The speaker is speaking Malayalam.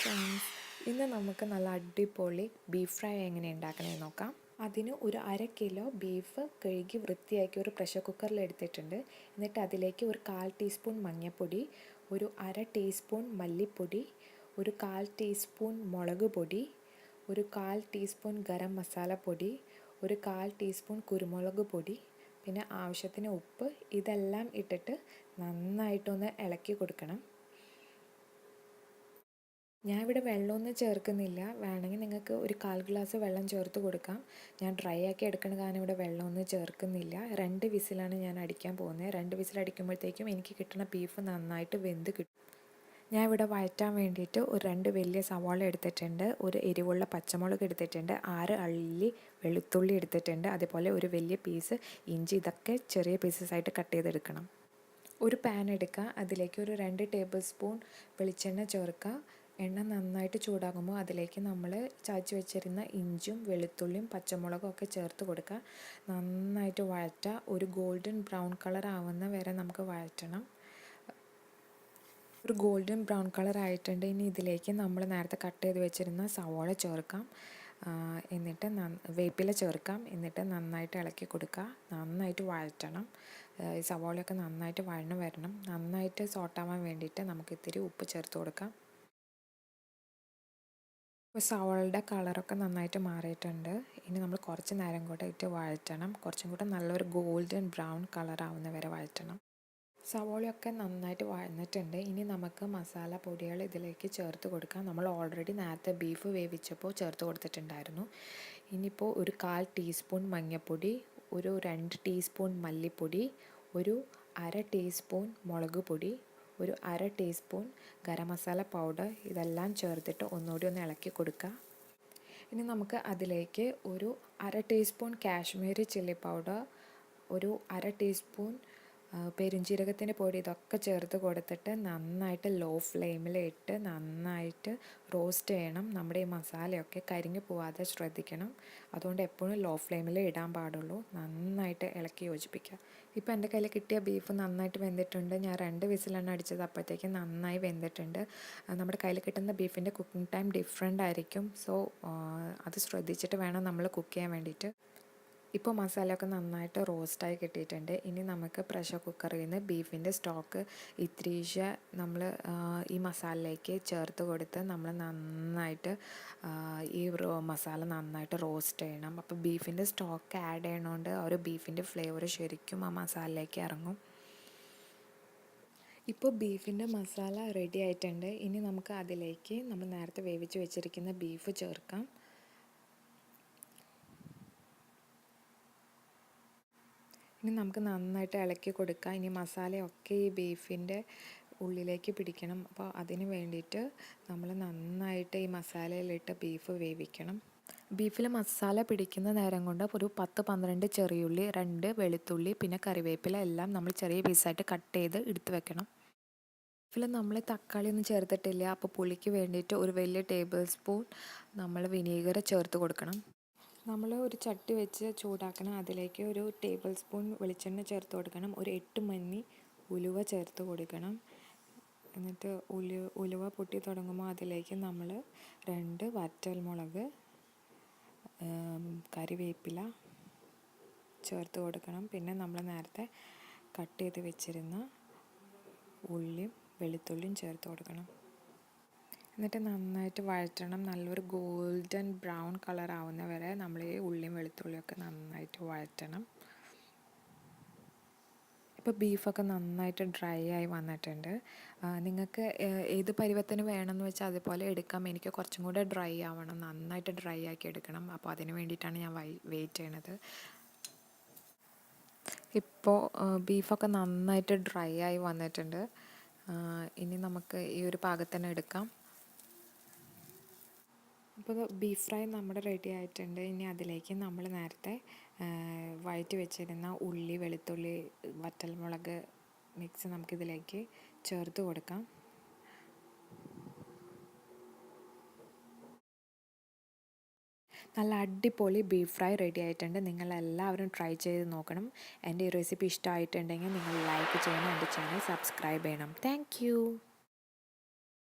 ഫ്രണ്ട്സ്, ഇന്ന് നമുക്ക് നല്ല അടിപൊളി ബീഫ് ഫ്രൈ എങ്ങനെ ഉണ്ടാക്കണമെന്ന് നോക്കാം. അതിന് ഒരു 1/2 കിലോ ബീഫ് കഴുകി വൃത്തിയാക്കി ഒരു പ്രഷർ കുക്കറിൽ എടുത്തിട്ടുണ്ട്. എന്നിട്ട് അതിലേക്ക് ഒരു 1/4 ടീസ്പൂൺ മഞ്ഞൾപ്പൊടി, ഒരു 1/2 ടീസ്പൂൺ മല്ലിപ്പൊടി, ഒരു 1/4 ടീസ്പൂൺ മുളക് പൊടി, ഒരു 1/4 ടീസ്പൂൺ ഗരം മസാല പൊടി, ഒരു 1/4 ടീസ്പൂൺ കുരുമുളക് പൊടി, പിന്നെ ആവശ്യത്തിന് ഉപ്പ്, ഇതെല്ലാം ഇട്ടിട്ട് നന്നായിട്ടൊന്ന് ഇളക്കി കൊടുക്കണം. ഞാൻ ഇവിടെ വെള്ളമൊന്നും ചേർക്കുന്നില്ല. വേണമെങ്കിൽ നിങ്ങൾക്ക് ഒരു 1/4 ഗ്ലാസ് വെള്ളം ചേർത്ത് കൊടുക്കാം. ഞാൻ ഡ്രൈ ആക്കി എടുക്കണ കാരണം ഇവിടെ വെള്ളമൊന്നും ചേർക്കുന്നില്ല. 2 വിസിലാണ് ഞാൻ അടിക്കാൻ പോകുന്നത്. 2 വിസിൽ അടിക്കുമ്പോഴത്തേക്കും എനിക്ക് കിട്ടുന്ന ബീഫ് നന്നായിട്ട് വെന്ത് കിട്ടും. ഞാൻ ഇവിടെ വഴറ്റാൻ വേണ്ടിയിട്ട് ഒരു 2 വലിയ സവാള എടുത്തിട്ടുണ്ട്, ഒരു എരിവുള്ള പച്ചമുളക് എടുത്തിട്ടുണ്ട്, 6 അള്ളി വെളുത്തുള്ളി എടുത്തിട്ടുണ്ട്, അതേപോലെ ഒരു വലിയ പീസ് ഇഞ്ചി. ഇതൊക്കെ ചെറിയ പീസസായിട്ട് കട്ട് ചെയ്തെടുക്കണം. ഒരു പാൻ എടുക്കുക, അതിലേക്ക് ഒരു 2 ടേബിൾ സ്പൂൺ വെളിച്ചെണ്ണ ചേർക്കുക. എണ്ണ നന്നായിട്ട് ചൂടാകുമ്പോൾ അതിലേക്ക് നമ്മൾ ചതച്ച് വെച്ചിരുന്ന ഇഞ്ചും വെളുത്തുള്ളിയും പച്ചമുളകും ഒക്കെ ചേർത്ത് കൊടുക്കുക. നന്നായിട്ട് വഴറ്റുക. ഒരു ഗോൾഡൻ ബ്രൗൺ കളർ ആവുന്ന വരെ നമുക്ക് വഴറ്റണം. ഒരു ഗോൾഡൻ ബ്രൗൺ കളർ ആയിട്ടുണ്ട്. ഇനി ഇതിലേക്ക് നമ്മൾ നേരത്തെ കട്ട് ചെയ്ത് വെച്ചിരുന്ന സവാള ചേർക്കാം. എന്നിട്ട് വേപ്പില ചേർക്കാം. എന്നിട്ട് നന്നായിട്ട് ഇളക്കി കൊടുക്കുക. നന്നായിട്ട് വഴറ്റണം. ഈ സവാളയൊക്കെ നന്നായിട്ട് വഴന്ന് വരണം. നന്നായിട്ട് സോട്ടാവാൻ വേണ്ടിയിട്ട് നമുക്ക് ഇത്തിരി ഉപ്പ് ചേർത്ത് കൊടുക്കാം. ഇപ്പോൾ സവാളയുടെ കളറൊക്കെ നന്നായിട്ട് മാറിയിട്ടുണ്ട്. ഇനി നമ്മൾ കുറച്ച് നേരം കൂടെ ഇട്ട് വഴറ്റണം. കുറച്ചും കൂടെ നല്ലൊരു ഗോൾഡൻ ബ്രൗൺ കളർ ആവുന്ന വരെ വഴറ്റണം. സവാളയൊക്കെ നന്നായിട്ട് വഴന്നിട്ടുണ്ട്. ഇനി നമുക്ക് മസാല പൊടികൾ ഇതിലേക്ക് ചേർത്ത് കൊടുക്കാം. നമ്മൾ ഓൾറെഡി നേരത്തെ ബീഫ് വേവിച്ചപ്പോൾ ചേർത്ത് കൊടുത്തിട്ടുണ്ടായിരുന്നു. ഇനിയിപ്പോൾ ഒരു 1/4 ടീസ്പൂൺ മഞ്ഞൾപ്പൊടി, ഒരു 2 ടീസ്പൂൺ മല്ലിപ്പൊടി, ഒരു 1/2 ടീസ്പൂൺ മുളക് പൊടി, ഒരു 1/2 ടീസ്പൂൺ ഗരം മസാല പൗഡർ, ഇതെല്ലാം ചേർത്തിട്ട് ഒന്നുകൂടി ഒന്ന് ഇളക്കി കൊടുക്കുക. ഇനി നമുക്ക് അതിലേക്ക് ഒരു 1/2 ടീസ്പൂൺ കാശ്മീരി ചില്ലി പൗഡർ, ഒരു 1/2 ടീസ്പൂൺ പെരുംജീരകത്തിൻ്റെ പൊടി, ഇതൊക്കെ ചേർത്ത് കൊടുത്തിട്ട് നന്നായിട്ട് ലോ ഫ്ലെയിമിലിട്ട് നന്നായിട്ട് റോസ്റ്റ് ചെയ്യണം. നമ്മുടെ ഈ മസാലയൊക്കെ കരിഞ്ഞു പോവാതെ ശ്രദ്ധിക്കണം. അതുകൊണ്ട് എപ്പോഴും ലോ ഫ്ലെയിമിൽ ഇടാൻ പാടുള്ളൂ. നന്നായിട്ട് ഇളക്കി യോജിപ്പിക്കുക. ഇപ്പോൾ എൻ്റെ കയ്യിൽ കിട്ടിയ ബീഫ് നന്നായിട്ട് വെന്തിട്ടുണ്ട്. ഞാൻ 2 വിസിലാണ് അടിച്ചത്. അപ്പോഴത്തേക്കും നന്നായി വെന്തിട്ടുണ്ട്. നമ്മുടെ കയ്യിൽ കിട്ടുന്ന ബീഫിൻ്റെ കുക്കിംഗ് ടൈം ഡിഫറെൻ്റ് ആയിരിക്കും. സോ അത് ശ്രദ്ധിച്ചിട്ട് വേണം നമ്മൾ കുക്ക് ചെയ്യാൻ വേണ്ടിയിട്ട്. ഇപ്പോൾ മസാലയൊക്കെ നന്നായിട്ട് റോസ്റ്റായി കിട്ടിയിട്ടുണ്ട്. ഇനി നമുക്ക് പ്രഷർ കുക്കറിൽ നിന്ന് ബീഫിൻ്റെ സ്റ്റോക്ക് ഇത്തിരീശ നമ്മൾ ഈ മസാലയിലേക്ക് ചേർത്ത് കൊടുത്ത് നമ്മൾ നന്നായിട്ട് ഈ മസാല നന്നായിട്ട് റോസ്റ്റ് ചെയ്യണം. അപ്പോൾ ബീഫിൻ്റെ സ്റ്റോക്ക് ആഡ് ചെയ്യണോണ്ട് ആ ഒരു ബീഫിൻ്റെ ഫ്ലേവർ ശരിക്കും ആ മസാലയിലേക്ക് ഇറങ്ങും. ഇപ്പോൾ ബീഫിൻ്റെ മസാല റെഡി ആയിട്ടുണ്ട്. ഇനി നമുക്ക് അതിലേക്ക് നമ്മൾ നേരത്തെ വേവിച്ച് വെച്ചിരിക്കുന്ന ബീഫ് ചേർക്കാം. ഇനി നമുക്ക് നന്നായിട്ട് ഇളക്കി കൊടുക്കാം. ഇനി മസാലയൊക്കെ ഈ ബീഫിൻ്റെ ഉള്ളിലേക്ക് പിടിക്കണം. അപ്പോൾ അതിന് വേണ്ടിയിട്ട് നമ്മൾ നന്നായിട്ട് ഈ മസാലയിലിട്ട് ബീഫ് വേവിക്കണം. ബീഫിൽ മസാല പിടിക്കുന്ന നേരം കൊണ്ട് ഒരു 10-12 ചെറിയുള്ളി, 2 വെളുത്തുള്ളി, പിന്നെ കറിവേപ്പില എല്ലാം നമ്മൾ ചെറിയ പീസായിട്ട് കട്ട് ചെയ്ത് എടുത്ത് വെക്കണം. ബീഫിൽ നമ്മൾ തക്കാളി ഒന്നും ചേർത്തിട്ടില്ല. അപ്പോൾ പുളിക്ക് വേണ്ടിയിട്ട് ഒരു വലിയ ടേബിൾ സ്പൂൺ നമ്മൾ വിനീഗർ ചേർത്ത് കൊടുക്കണം. നമ്മൾ ഒരു ചട്ടി വെച്ച് ചൂടാക്കണം. അതിലേക്ക് ഒരു ടേബിൾ സ്പൂൺ വെളിച്ചെണ്ണ ചേർത്ത് കൊടുക്കണം. ഒരു 8 മണി ഉലുവ ചേർത്ത് കൊടുക്കണം. എന്നിട്ട് ഉലുവ പൊട്ടി തുടങ്ങുമ്പോൾ അതിലേക്ക് നമ്മൾ 2 വറ്റൽമുളക്, കറിവേപ്പില ചേർത്ത് കൊടുക്കണം. പിന്നെ നമ്മൾ നേരത്തെ കട്ട് ചെയ്ത് വെച്ചിരുന്ന ഉള്ളിയും വെളുത്തുള്ളിയും ചേർത്ത് കൊടുക്കണം. എന്നിട്ട് നന്നായിട്ട് വഴറ്റണം. നല്ലൊരു ഗോൾഡൻ ബ്രൗൺ കളർ ആവുന്ന വരെ നമ്മൾ ഈ ഉള്ളിയും വെളുത്തുള്ളിയൊക്കെ നന്നായിട്ട് വഴറ്റണം. ഇപ്പോൾ ബീഫൊക്കെ നന്നായിട്ട് ഡ്രൈ ആയി വന്നിട്ടുണ്ട്. നിങ്ങൾക്ക് ഏത് പരുവത്തിന് വേണമെന്ന് വെച്ചാൽ അതുപോലെ എടുക്കാം. എനിക്ക് കുറച്ചും കൂടെ ഡ്രൈ ആവണം, നന്നായിട്ട് ഡ്രൈ ആക്കി എടുക്കണം. അപ്പോൾ അതിന് വേണ്ടിയിട്ടാണ് ഞാൻ വെയിറ്റ് ചെയ്യണത്. ഇപ്പോൾ ബീഫൊക്കെ നന്നായിട്ട് ഡ്രൈ ആയി വന്നിട്ടുണ്ട്. ഇനി നമുക്ക് ഈ ഒരു പാകത്തിന് എടുക്കാം. അപ്പോൾ ബീഫ് ഫ്രൈ നമ്മുടെ റെഡി ആയിട്ടുണ്ട്. ഇനി അതിലേക്ക് നമ്മൾ നേരത്തെ വഴറ്റി വെച്ചിരുന്ന ഉള്ളി, വെളുത്തുള്ളി, വറ്റൽമുളക് മിക്സ് നമുക്കിതിലേക്ക് ചേർത്ത് കൊടുക്കാം. നല്ല അടിപൊളി ബീഫ് ഫ്രൈ റെഡി ആയിട്ടുണ്ട്. നിങ്ങളെല്ലാവരും ട്രൈ ചെയ്ത് നോക്കണം. എൻ്റെ ഈ റെസിപ്പി ഇഷ്ടമായിട്ടുണ്ടെങ്കിൽ നിങ്ങൾ ലൈക്ക് ചെയ്യണം, എൻ്റെ ചാനൽ സബ്സ്ക്രൈബ് ചെയ്യണം. താങ്ക്